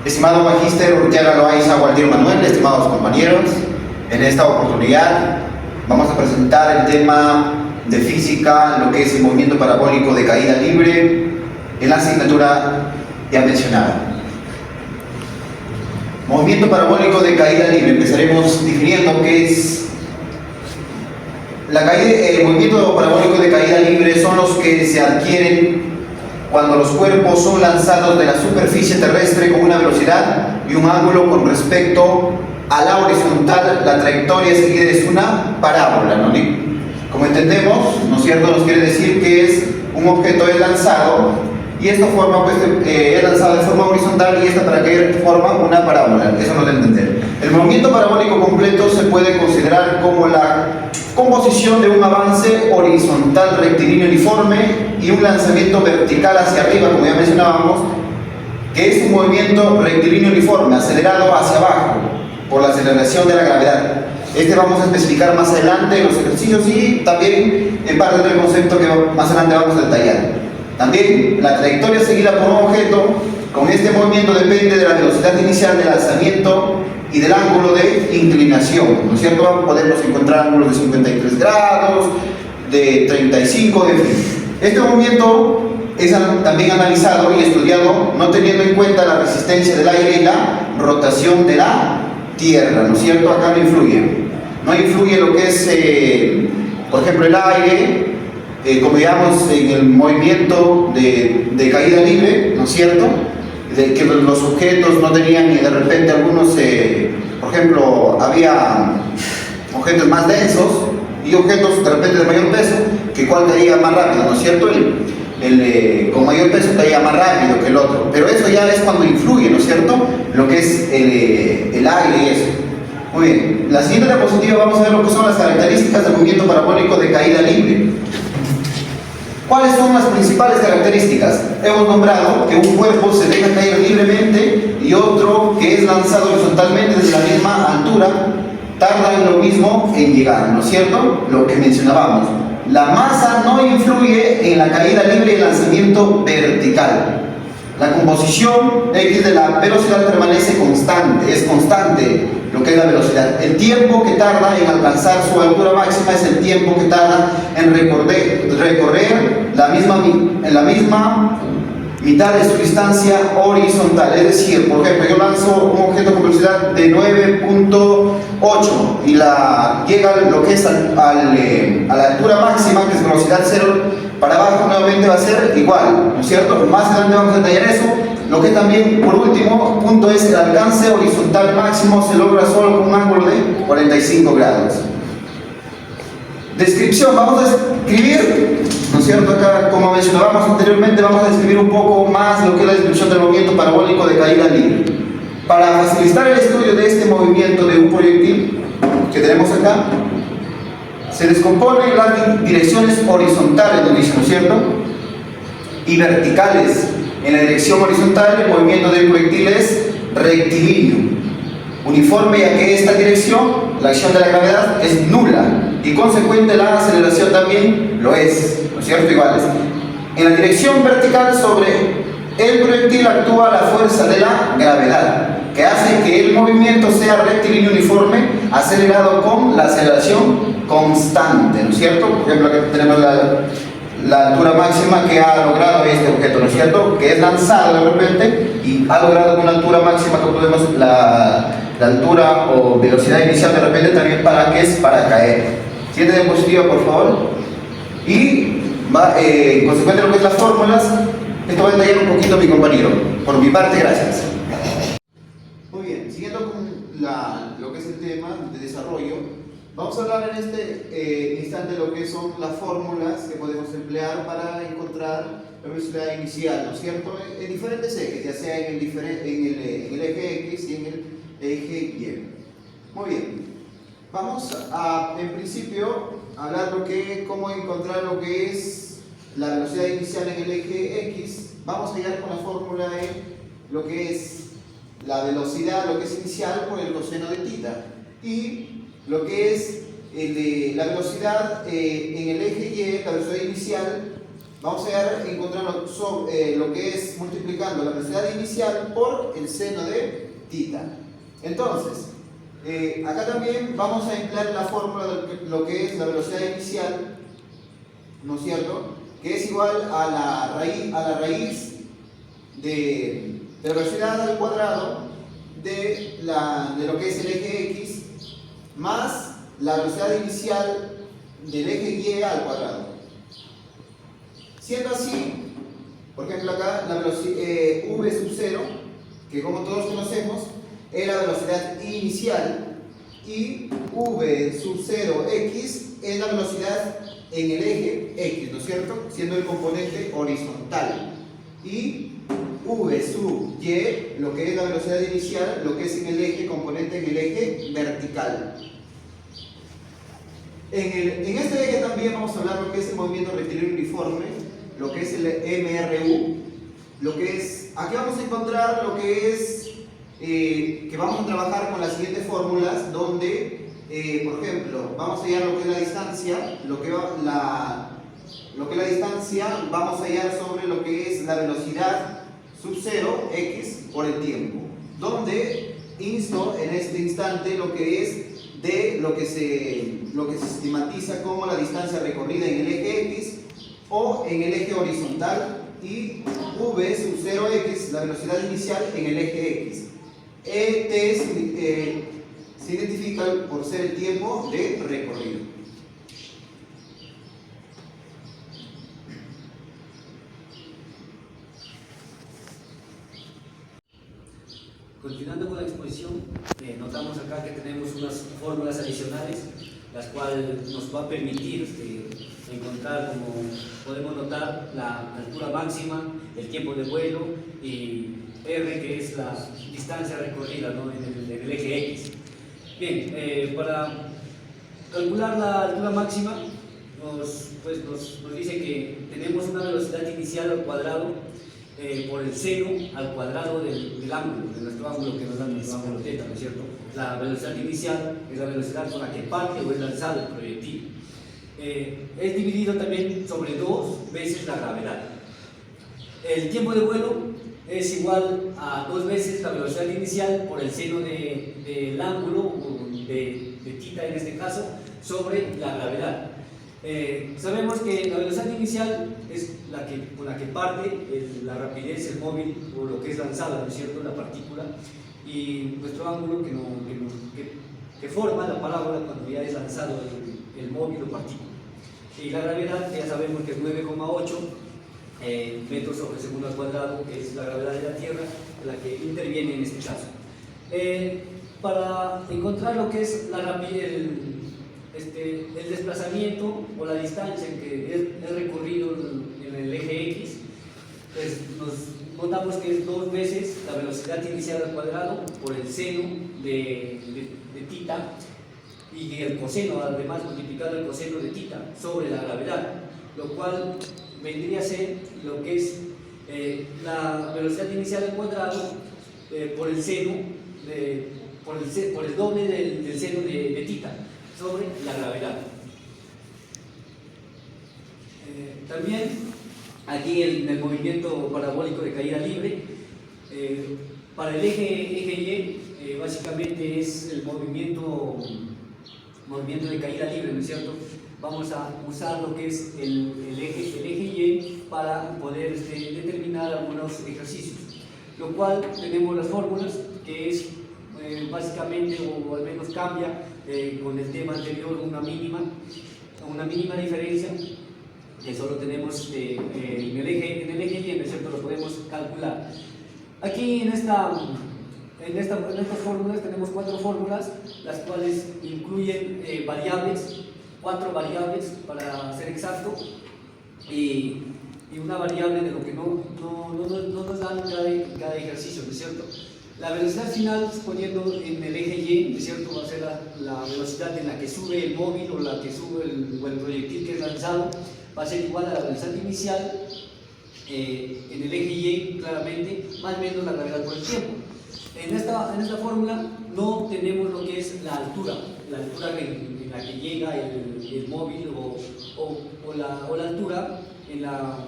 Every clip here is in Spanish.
Estimado Magíster Urteaga Loaiza Gualtier Manuel, estimados compañeros, en esta oportunidad vamos a presentar el tema de física, lo que es el movimiento parabólico de caída libre, en la asignatura ya mencionada. Movimiento parabólico de caída libre, empezaremos definiendo qué es el movimiento parabólico de caída libre. Son los que se adquieren cuando los cuerpos son lanzados de la superficie terrestre con una velocidad y un ángulo con respecto a la horizontal. La trayectoria seguida es una parábola, ¿no? Como entendemos, ¿no es cierto?, nos quiere decir que es un objeto es lanzado y esto forma, pues, es lanzado de forma horizontal y esta para caer forma una parábola. Eso nos debe entender. El movimiento parabólico completo se puede considerar como la composición de un avance horizontal rectilíneo uniforme y un lanzamiento vertical hacia arriba, como ya mencionábamos, que es un movimiento rectilíneo uniforme acelerado hacia abajo por la aceleración de la gravedad. Este vamos a especificar más adelante en los ejercicios y también en parte del concepto que más adelante vamos a detallar. También la trayectoria seguida por un objeto con este movimiento depende de la velocidad inicial del lanzamiento y del ángulo de inclinación, ¿no es cierto? Podemos encontrar ángulos de 53 grados, de 35, en fin. Este movimiento es también analizado y estudiado no teniendo en cuenta la resistencia del aire y la rotación de la Tierra, ¿no es cierto? Acá no influye. No influye lo que es, por ejemplo, el aire, como digamos en el movimiento de caída libre, ¿no es cierto?, de que los objetos no tenían, y de repente algunos, por ejemplo, había objetos más densos y objetos de repente de mayor peso, que cuál caía más rápido, ¿no es cierto? El con mayor peso caía más rápido que el otro, pero eso ya es cuando influye, ¿no es cierto?, lo que es el aire y eso. Muy bien, la siguiente diapositiva vamos a ver lo que son las características del movimiento parabólico de caída libre. ¿Cuáles son las principales características? Hemos nombrado que un cuerpo se deja caer libremente y otro que es lanzado horizontalmente desde la misma altura tarda en lo mismo en llegar, ¿no es cierto? Lo que mencionábamos. La masa no influye en la caída libre y el lanzamiento vertical. La composición X de la velocidad permanece constante, es constante lo que es la velocidad. El tiempo que tarda en alcanzar su altura máxima es el tiempo que tarda en recorrer la misma mitad de su distancia horizontal. Es decir, por ejemplo, yo lanzo un objeto con velocidad de 9.8 y llega lo que es a la altura máxima, que es velocidad 0, para abajo nuevamente va a ser igual, ¿no es cierto? Más adelante vamos a detallar eso. Lo que también, por último punto, es el alcance horizontal máximo se logra solo con un ángulo de 45 grados. Descripción, vamos a escribir, ¿no es cierto? Acá, como mencionábamos anteriormente, vamos a describir un poco más lo que es la descripción del movimiento parabólico de caída libre. Para facilitar el estudio de este movimiento de un proyectil que tenemos acá, se descompone en las direcciones horizontales, ¿no es cierto?, y verticales. En la dirección horizontal, el movimiento del proyectil es rectilíneo, uniforme, ya que esta dirección, la acción de la gravedad, es nula y consecuente la aceleración también lo es, ¿no es cierto?, iguales. En la dirección vertical sobre el proyectil actúa la fuerza de la gravedad, que hace que el movimiento sea rectilíneo uniforme, acelerado con la aceleración constante, ¿no es cierto? Por ejemplo, aquí tenemos la altura máxima que ha logrado este objeto, ¿no es cierto?, que es lanzado de repente y ha logrado una altura máxima, como podemos, la altura o velocidad inicial de repente también para caer. Siguiente diapositiva, por favor. Y consecuente lo que es las fórmulas, esto va a detallar un poquito mi compañero. Por mi parte, gracias. Muy bien, siguiendo con lo que es el tema de desarrollo, vamos a hablar en este instante de lo que son las fórmulas que podemos emplear para encontrar la velocidad inicial, ¿no es cierto?, en diferentes ejes, ya sea en el eje X y en el eje Y. Muy bien, vamos a, en principio, hablar cómo encontrar lo que es la velocidad inicial en el eje X. Vamos a hallar con la fórmula de lo que es la velocidad, lo que es inicial por el coseno de θ, y lo que es la velocidad en el eje Y, la velocidad inicial vamos a llegar encontrando lo que es multiplicando la velocidad inicial por el seno de θ. Entonces, acá también vamos a emplear la fórmula de lo que es la velocidad inicial, ¿no es cierto? Que es igual a la raíz de velocidad al cuadrado de lo que es el eje X más la velocidad inicial del eje Y al cuadrado. Siendo así, por ejemplo acá la velocidad v sub 0, que como todos conocemos es la velocidad inicial, y v sub 0x es la velocidad en el eje X, ¿no es cierto? Siendo el componente horizontal. Y v sub y, lo que es la velocidad inicial, lo que es en el eje, componente en el eje vertical. En este eje también vamos a hablar lo que es el movimiento rectilíneo uniforme, lo que es el MRU, lo que es, aquí vamos a encontrar lo que es, que vamos a trabajar con las siguientes fórmulas, donde, por ejemplo, vamos a hallar lo que es la distancia, lo que es la distancia, vamos a hallar sobre lo que es la velocidad sub 0, x, por el tiempo, donde insto en este instante lo que es de lo que se estimatiza como la distancia recorrida en el eje X o en el eje horizontal, y v sub 0x, la velocidad inicial en el eje X. Se identifica por ser el tiempo de recorrido. Continuando con la exposición, notamos acá que tenemos unas fórmulas adicionales, las cuales nos va a permitir encontrar, como podemos notar, la altura máxima, el tiempo de vuelo, y R, que es la distancia recorrida, ¿no?, en el eje X. Bien, para calcular la altura máxima, nos dice que tenemos una velocidad inicial al cuadrado por el seno al cuadrado del ángulo, de nuestro ángulo que nos da nuestro ángulo θ, ¿no es cierto? La velocidad inicial es la velocidad con la que parte o es lanzado el proyectil. Es dividido también sobre 2 veces la gravedad. El tiempo de vuelo es igual a 2 veces la velocidad inicial por el seno del ángulo, de θ en este caso, sobre la gravedad. Sabemos que la velocidad inicial es con la que parte la rapidez, el móvil, o lo que es lanzada, ¿no es cierto?, la partícula, y nuestro ángulo que forma la parábola cuando ya es lanzado el móvil o partícula. Y la gravedad, ya sabemos que es 9,8 metros sobre segundo al cuadrado, que es la gravedad de la Tierra, la que interviene en este caso. Para encontrar lo que es la rapidez, el desplazamiento o la distancia en que es recorrido en el eje X, pues nos notamos que es 2 veces la velocidad inicial al cuadrado por el seno de θ, y el coseno, además multiplicado el coseno de θ sobre la gravedad, lo cual vendría a ser lo que es la velocidad inicial al cuadrado por el seno, por el doble del seno de θ sobre la gravedad. También aquí en el movimiento parabólico de caída libre, para el eje Y, básicamente es el movimiento de caída libre, ¿no es cierto? Vamos a usar lo que es el eje Y para poder determinar algunos ejercicios, lo cual tenemos las fórmulas, que es básicamente, o al menos cambia con el tema anterior, una mínima diferencia que solo tenemos en el eje Y, ¿no es cierto?, lo podemos calcular. Aquí en estas fórmulas tenemos 4 fórmulas, las cuales incluyen variables, 4 variables para ser exacto, y una variable de lo que no nos dan cada ejercicio, ¿no es cierto? La velocidad final, poniendo en el eje Y, ¿no es cierto?, va a ser la velocidad en la que sube el móvil o la que sube el proyectil que es lanzado, va a ser igual a la velocidad inicial en el eje Y, claramente, más o menos la gravedad por el tiempo. En esta fórmula no tenemos lo que es la altura en la que llega el móvil o la altura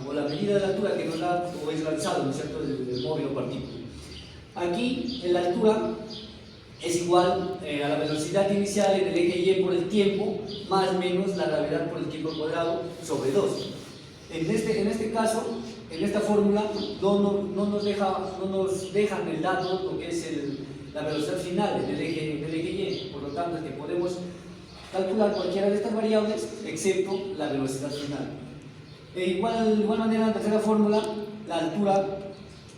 o la medida de la altura que nos da o es lanzado, ¿no es cierto?, del móvil o partícula. Aquí, en la altura, es igual a la velocidad inicial en el eje Y por el tiempo, más menos la gravedad por el tiempo al cuadrado sobre 2. En este caso, en esta fórmula, no nos dejan el dato, lo que es la velocidad final en el eje Y. Por lo tanto, es que podemos calcular cualquiera de estas variables, excepto la velocidad final. De igual manera, en la tercera fórmula, la altura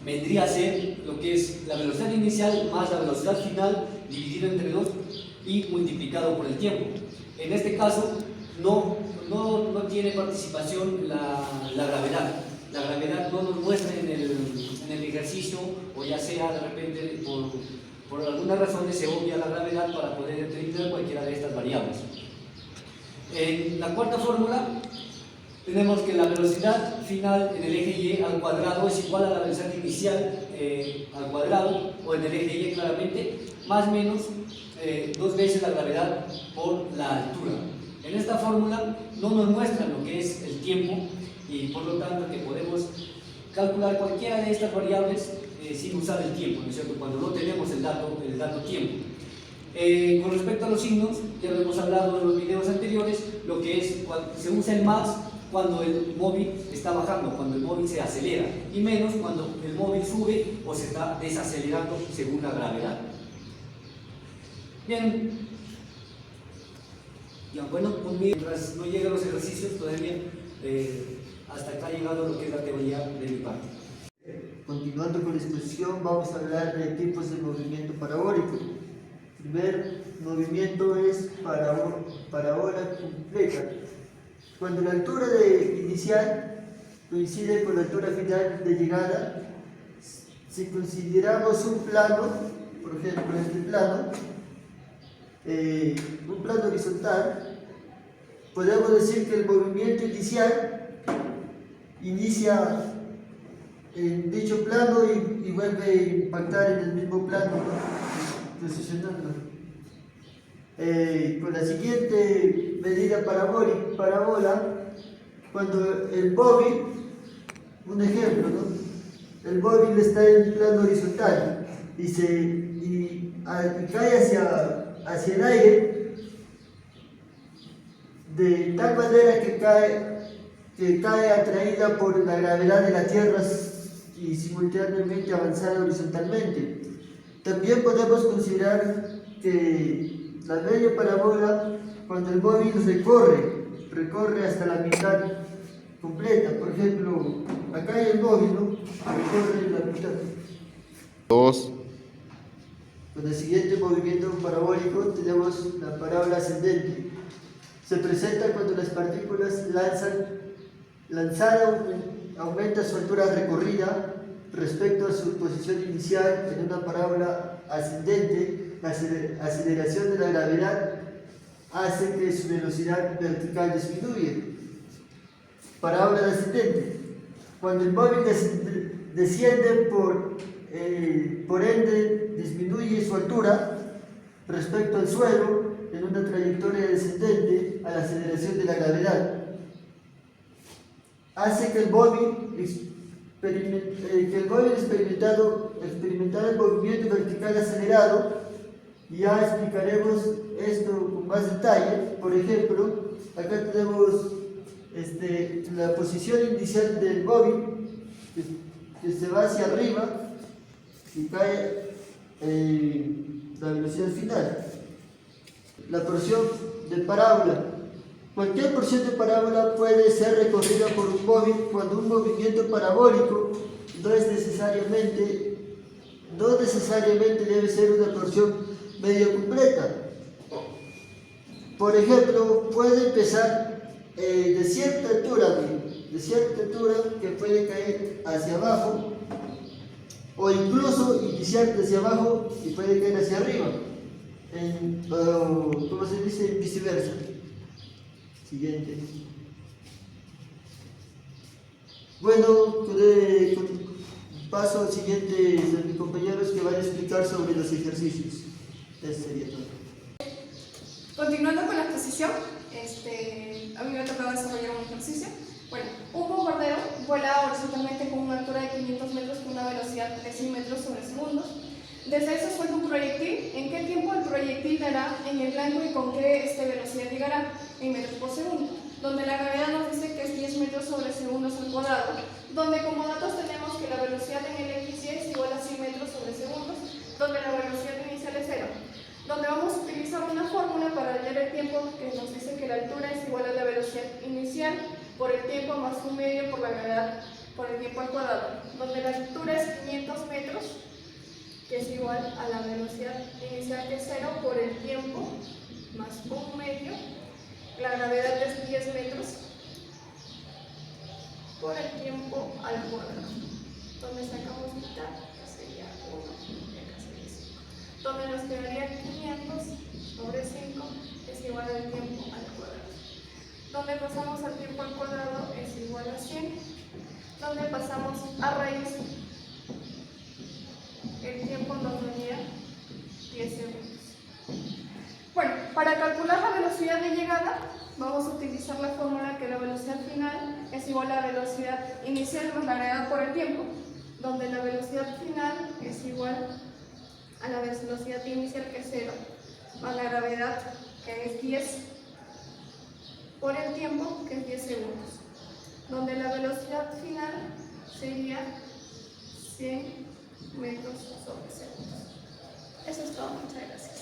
vendría a ser lo que es la velocidad inicial más la velocidad final dividido entre 2 y multiplicado por el tiempo. En este caso no tiene participación la gravedad. La gravedad no nos muestra en el ejercicio, o ya sea de repente por algunas razones se obvia la gravedad para poder determinar cualquiera de estas variables. En la cuarta fórmula tenemos que la velocidad final en el eje Y al cuadrado es igual a la velocidad inicial al cuadrado, o en el eje Y claramente, más o menos 2 veces la gravedad por la altura. En esta fórmula no nos muestra lo que es el tiempo, y por lo tanto que podemos calcular cualquiera de estas variables sin usar el tiempo, ¿no es cierto?, cuando no tenemos el dato tiempo. Con respecto a los signos, ya lo hemos hablado en los videos anteriores, lo que es se usa el más cuando el móvil está bajando, cuando el móvil se acelera, y menos cuando el móvil sube o se está desacelerando según la gravedad. Bien, ya, bueno, mientras no llegan los ejercicios todavía, hasta acá ha llegado lo que es la teoría de mi parte. Continuando con la exposición, vamos a hablar de tipos de movimiento parabólico. El primer movimiento es parábola completa. Cuando la altura inicial coincide con la altura final de llegada, si consideramos un plano, por ejemplo este plano, un plano horizontal, podemos decir que el movimiento inicial inicia en dicho plano y vuelve a impactar en el mismo plano, ¿no?, posicionando. Con la siguiente medida parábola, cuando el móvil, un ejemplo, ¿no?, el móvil está en plano horizontal y cae hacia el aire de tal manera que cae atraída por la gravedad de la Tierra y simultáneamente avanzar horizontalmente. También podemos considerar que la media parábola, cuando el móvil recorre hasta la mitad completa. Por ejemplo, acá hay el móvil, ¿no?, recorre la mitad. 2. Con el siguiente movimiento parabólico tenemos la parábola ascendente. Se presenta cuando las partículas lanzada aumenta su altura recorrida respecto a su posición inicial en una parábola ascendente. La aceleración de la gravedad hace que su velocidad vertical disminuya. Parábola ascendente. Cuando el móvil desciende, por ende disminuye su altura respecto al suelo en una trayectoria descendente a la aceleración de la gravedad. Hace que el móvil experimentara el movimiento vertical acelerado. Ya explicaremos esto con más detalle. Por ejemplo, acá tenemos la posición inicial del móvil que se va hacia arriba y cae la velocidad final. La porción de parábola. Cualquier porción de parábola puede ser recorrida por un móvil cuando un movimiento parabólico no necesariamente debe ser una porción medio completa. Por ejemplo, puede empezar de cierta altura que puede caer hacia abajo, o incluso iniciar desde abajo y puede caer hacia arriba, ¿cómo se dice? Viceversa. Siguiente. Bueno, paso al siguiente a mis compañeros que van a explicar sobre los ejercicios. Eso sería todo. Continuando con la exposición, a mí me ha tocado desarrollar un ejercicio. Bueno, un bombardeo bombardero vuela horizontalmente con una altura de 500 metros con una velocidad de 100 metros sobre segundos. Desde eso suelta un proyectil. ¿En qué tiempo el proyectil dará en el blanco y con qué velocidad llegará? En metros por segundo. Donde la gravedad nos dice que es 10 metros sobre segundos al cuadrado. Donde como datos tenemos que la velocidad en el XY es igual a 100 metros sobre segundos. Donde la velocidad inicial es 0. Donde vamos a utilizar una fórmula para hallar el tiempo que nos dice que la altura es igual a la velocidad inicial por el tiempo más un medio por la gravedad por el tiempo al cuadrado. Donde la altura es 500 metros, que es igual a la velocidad inicial que es 0 por el tiempo más un medio. La gravedad es 10 metros por el tiempo al cuadrado. Donde sacamos mitad, que sería 1, y acá sería 5. Donde nos quedaría 500 sobre 5 es igual al tiempo al cuadrado. Donde pasamos al tiempo al cuadrado es igual a 100. Donde pasamos a raíz, el tiempo nos daría 10 segundos. Bueno, para calcular la velocidad de llegada, vamos a utilizar la fórmula que la velocidad final es igual a la velocidad inicial más la gravedad por el tiempo, donde la velocidad final es igual a la velocidad inicial que es 0, más la gravedad que es 10 por el tiempo que es 10 segundos, donde la velocidad final sería 100 metros sobre segundos. Eso es todo, muchas gracias.